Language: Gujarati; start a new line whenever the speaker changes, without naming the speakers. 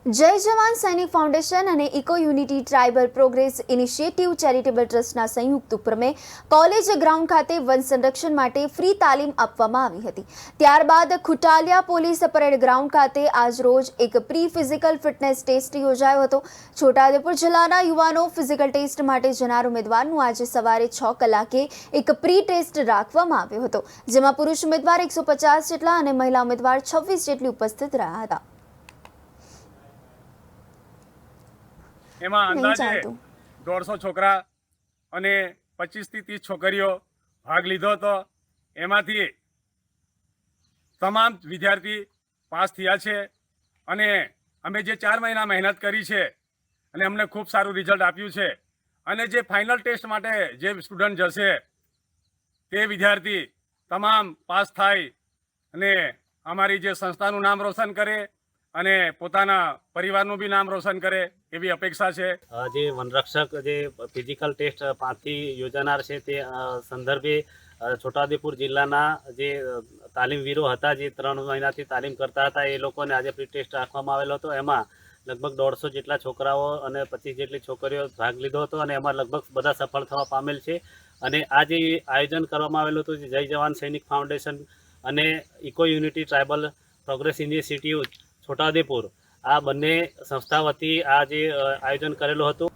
જય જવાન સૈનિક ફાઉન્ડેશન અને eco unity tribal progress initiative charitable ટ્રસ્ટના સંયુક્ત ઉપક્રમે કોલેજ ગ્રાઉન્ડ ખાતે વન સંરક્ષણ માટે ફ્રી તાલીમ આપવામાં આવી હતી। ત્યારબાદ ખુટાલિયા પોલીસ પરેડ ગ્રાઉન્ડ ખાતે આજરોજ એક પ્રી ફિઝિકલ ફિટનેસ ટેસ્ટ યોજાયો હતો। છોટાઉદેપુર જિલ્લાના યુવાનો ફિઝિકલ ટેસ્ટ માટે જનાર ઉમેદવારનું આજે સવારે 6 કલાકે એક પ્રી ટેસ્ટ રાખવામાં આવ્યો હતો, જેમાં પુરુષ ઉમેદવાર 150 જેટલા અને મહિલા ઉમેદવાર 26 જેટલી ઉપસ્થિત રહ્યા હતા।
એમાં અંદાજે 150 છોકરા અને 25 થી 30 છોકરીઓ ભાગ લીધો હતો। એમાંથી તમામ વિદ્યાર્થી પાસ થયા છે અને અમે જે 4 મહિના મહેનત કરી છે અને અમને ખૂબ સારું રિઝલ્ટ આપ્યું છે અને જે ફાઇનલ ટેસ્ટ માટે જે સ્ટુડન્ટ જશે તે વિદ્યાર્થી તમામ પાસ થાય અને અમારી જે સંસ્થાનું નામ રોશન કરે અને પોતાના પરિવારનું બી નામ રોશન કરે એવી અપેક્ષા છે।
જે વનરક્ષક જે ફિઝિકલ ટેસ્ટ 5થી યોજાનાર છે તે સંદર્ભે છોટાઉદેપુર જિલ્લાના જે તાલીમવીરો હતા, જે 3 મહિનાથી તાલીમ કરતા હતા, એ લોકોને આજે પ્રી ટેસ્ટ રાખવામાં આવેલો હતો। એમાં લગભગ 150 જેટલા છોકરાઓ અને 25 જેટલી છોકરીઓ ભાગ લીધો હતો અને એમાં લગભગ બધા સફળ થવા પામેલ છે। અને આ જે આયોજન કરવામાં આવેલું હતું, જય જવાન સૈનિક ફાઉન્ડેશન અને eco unity tribal progress initiative Chhota Udepur, આ બંને સંસ્થા વતી આ જે આયોજન કરેલું હતું।